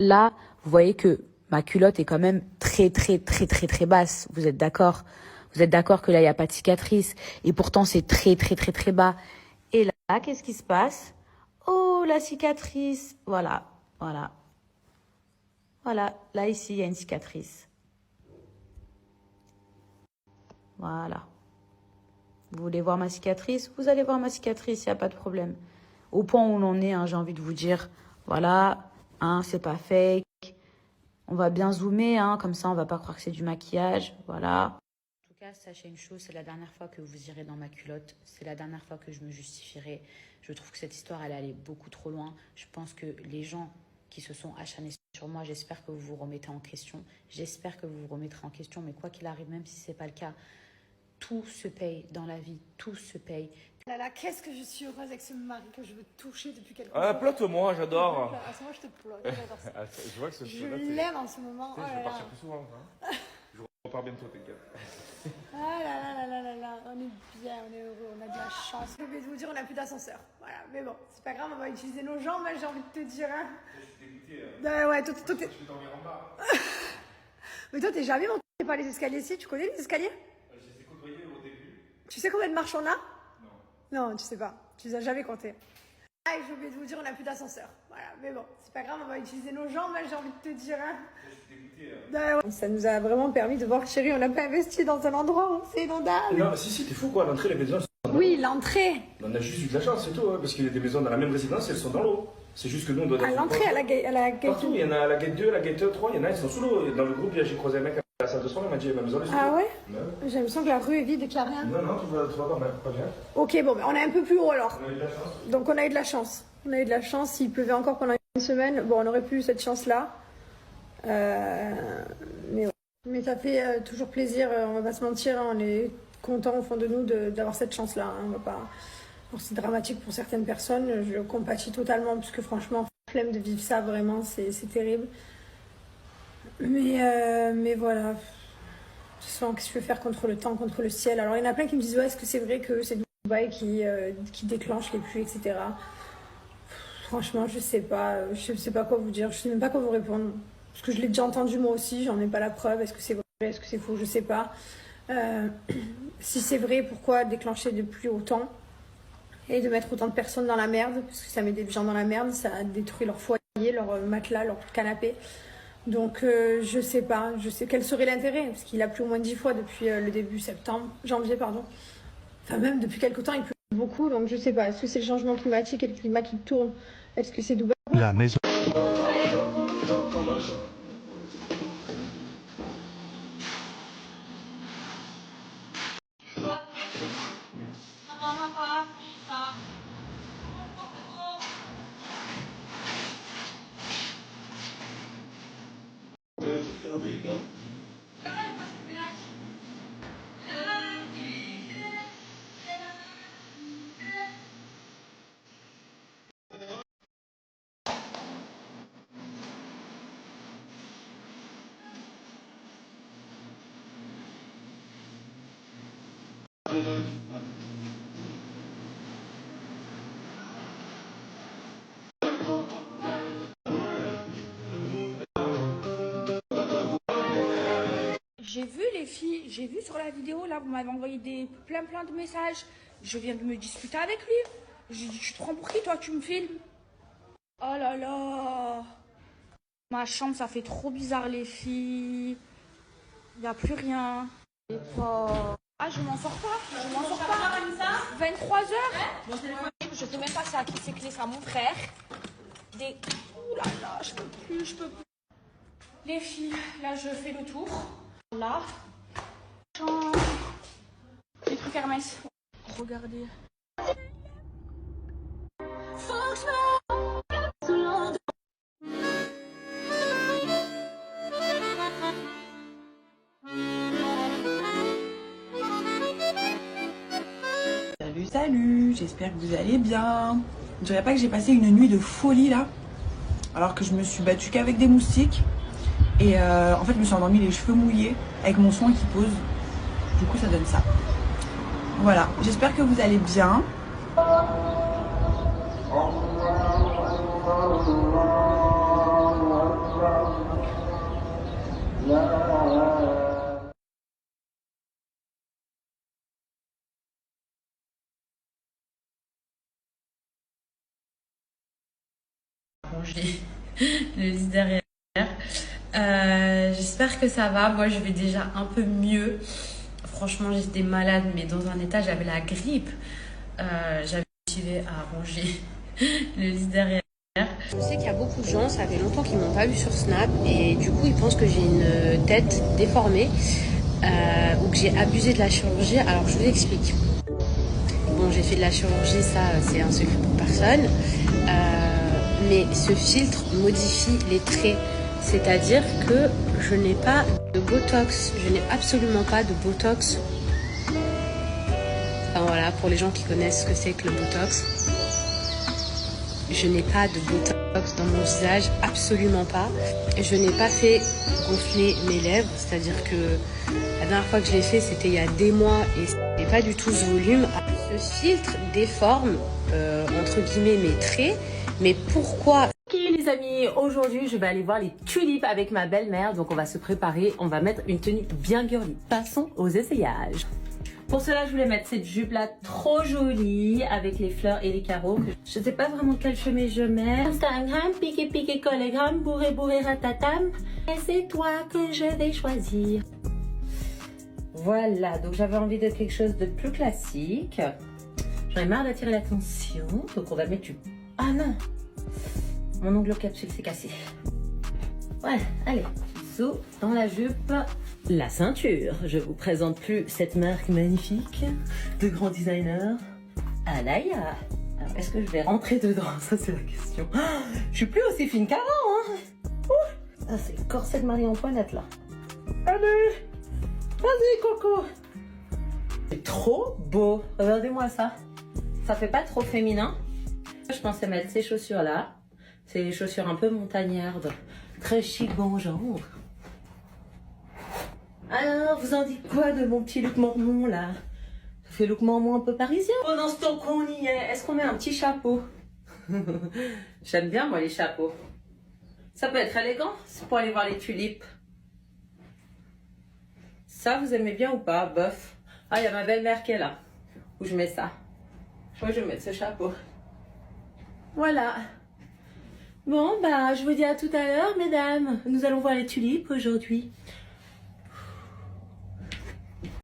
Là, vous voyez que ma culotte est quand même très basse. Vous êtes d'accord? Vous êtes d'accord que là, il n'y a pas de cicatrice. Et pourtant, c'est très bas. Et là, qu'est-ce qui se passe? Oh, la cicatrice. Voilà. Là, ici, il y a une cicatrice. Voilà. Vous voulez voir ma cicatrice? Vous allez voir ma cicatrice, il n'y a pas de problème. Au point où l'on est, hein, j'ai envie de vous dire, voilà, hein, c'est pas fake. On va bien zoomer, hein, comme ça on va pas croire que c'est du maquillage, voilà. En tout cas, sachez une chose, c'est la dernière fois que vous irez dans ma culotte. C'est la dernière fois que je me justifierai. Je trouve que cette histoire, elle est allée beaucoup trop loin. Je pense que les gens qui se sont acharnés sur moi, j'espère que vous vous remettez en question. J'espère que vous vous remettrez en question, mais quoi qu'il arrive, même si c'est pas le cas, tout se paye dans la vie, tout se paye. Oh là là, qu'est-ce que je suis heureuse avec ce mari que je veux toucher depuis quelques Ah, jours. plotte-moi, j'adore. À ce moment, je te plotte, j'adore ça. Je vois que ce Je l'aime en ce moment. Oh je vais là partir là. plus souvent. Hein. Je repars bientôt, t'inquiète. Ah là, on est bien, on est heureux, on a de la chance. Je vais vous dire, on n'a plus d'ascenseur. Voilà, mais bon, c'est pas grave, on va utiliser nos jambes, hein, j'ai envie de te dire. Hein. Je suis dégoûté. Ouais, toi, Je vais dormir en bas. Mais toi, t'es jamais monté par les escaliers ici, tu connais les escaliers? Je les ai côtoyés au début. Tu sais combien de marches on a? Non. Non, tu sais pas, tu les as jamais comptés. Ah, et j'ai oublié de vous dire, on n'a plus d'ascenseur. Voilà, mais bon, c'est pas grave, on va utiliser nos jambes, hein, j'ai envie de te dire. Hein. Je suis dégoûté. Ouais. Ça nous a vraiment permis de voir Chérie, on n'a pas investi dans un endroit, hein, c'est inondable. Non, si, t'es fou quoi, l'entrée, les maisons. Oui, l'entrée. On a juste eu de la chance, c'est tout, hein, parce qu'il y a des maisons dans la même résidence, elles sont dans l'eau. C'est juste que nous, on doit À l'entrée, à la gate. Partout, il y en a à la gate 2, la gate 3, il y en a, ils sont sous l'eau. Dans le groupe, j'ai croisé un mec à la salle de soins, il m'a dit, ma maison est sous l'eau. Ah ouais? Ouais. J'ai l'impression que la rue est vide et qu'il n'y a rien. Non, tu vas voir, pas bien. Ok, bon, on est un peu plus haut alors. On a eu de la chance. Donc on a eu de la chance. On a eu de la chance, s'il pleuvait encore pendant une semaine, bon, on aurait plus eu cette chance-là. Mais ouais. Mais ça fait toujours plaisir, on va pas se mentir, hein, on est content au fond de nous d'avoir cette chance-là. Hein, on va pas... Alors, c'est dramatique pour certaines personnes, je compatis totalement, parce que franchement, flemme de vivre ça, vraiment, c'est terrible. Mais voilà. De toute façon, qu'est-ce que je peux faire contre le temps, contre le ciel? Alors, il y en a plein qui me disent, ouais, est-ce que c'est vrai que c'est Dubaï qui déclenche les pluies, etc. Franchement, je sais pas quoi vous dire, je sais même pas quoi vous répondre. Parce que je l'ai déjà entendu moi aussi, j'en ai pas la preuve, est-ce que c'est vrai, est-ce que c'est faux, je sais pas. Si c'est vrai, pourquoi déclencher de pluie autant? Et de mettre autant de personnes dans la merde, parce que ça met des gens dans la merde, ça détruit leur foyer, leur matelas, leur canapé. Donc je sais pas, quel serait l'intérêt, parce qu'il a plu au moins 10 fois depuis le début janvier, pardon. Enfin même depuis quelque temps il pleut beaucoup, donc je sais pas, est-ce que c'est le changement climatique et le climat qui tourne? Est-ce que c'est Dubaï? La maison. J'ai vu les filles, j'ai vu sur la vidéo, là, vous m'avez envoyé plein de messages. Je viens de me disputer avec lui. J'ai dit, tu te prends pour qui, toi, tu me filmes? Oh là là. Ma chambre, ça fait trop bizarre, les filles. Il n'y a plus rien. Et pas... Ah, je m'en sors pas. 23h. Je sais même pas c'est à qui c'est clé, c'est à mon frère. Ouh là là, je peux plus. Les filles, là, je fais le tour. Là, les trucs Hermès. Regardez. Salut, j'espère que vous allez bien. Je dirais pas que j'ai passé une nuit de folie là, alors que je me suis battue qu'avec des moustiques. Et en fait, je me suis endormie les cheveux mouillés avec mon soin qui pose. Du coup, ça donne ça. Voilà, j'espère que vous allez bien. ranger le lit derrière. J'espère que ça va. Moi, je vais déjà un peu mieux. Franchement, j'étais malade, mais dans un état, j'avais la grippe. J'avais motivé à ranger le lit derrière. Je sais qu'il y a beaucoup de gens, ça fait longtemps qu'ils m'ont pas vu sur Snap et du coup ils pensent que j'ai une tête déformée ou que j'ai abusé de la chirurgie. Alors je vous explique. Bon, j'ai fait de la chirurgie, ça c'est un secret pour personne. Mais ce filtre modifie les traits. C'est-à-dire que je n'ai pas de botox. Je n'ai absolument pas de botox. Enfin voilà, pour les gens qui connaissent ce que c'est que le botox. Je n'ai pas de botox dans mon visage, absolument pas. Je n'ai pas fait gonfler mes lèvres, c'est-à-dire que la dernière fois que je l'ai fait, c'était il y a des mois et c'était pas du tout ce volume. Ce filtre déforme, entre guillemets, mes traits, mais pourquoi? Ok les amis, aujourd'hui je vais aller voir les tulipes avec ma belle-mère, donc on va se préparer, on va mettre une tenue bien girly. Passons aux essayages. Pour cela, je voulais mettre cette jupe-là trop jolie avec les fleurs et les carreaux. Je ne sais pas vraiment quelle chemise je mets. Instagram, piqué, piqué, collégramme, bourré, bourré, ratatam. Et c'est toi que je vais choisir. Voilà, donc j'avais envie de quelque chose de plus classique. J'en ai marre d'attirer l'attention, donc on va mettre du... Ah non, mon ongle capsule s'est cassé. Ouais, allez, sous dans la jupe. La ceinture, je vous présente plus cette marque magnifique de grands designers, Alaïa. Alors, est-ce que je vais rentrer dedans? Ça, c'est la question. Ah, je suis plus aussi fine qu'avant, hein. Ah, c'est le corset de Marie-Antoinette, là. Allez, vas-y, Coco. C'est trop beau. Regardez-moi ça. Ça fait pas trop féminin. Je pensais mettre ces chaussures-là. C'est les chaussures un peu montagnardes. Très chic, bon genre. Alors, vous en dites quoi de mon petit look mormon là? Ça fait look mormon un peu parisien. Pendant ce temps qu'on y est, est-ce qu'on met un petit chapeau? J'aime bien moi les chapeaux. Ça peut être élégant, c'est pour aller voir les tulipes. Ça, vous aimez bien ou pas? Bof. Ah, il y a ma belle-mère qui est là. Où je mets ça? Moi, je vais mettre ce chapeau. Voilà. Bon, bah, je vous dis à tout à l'heure, mesdames. Nous allons voir les tulipes aujourd'hui.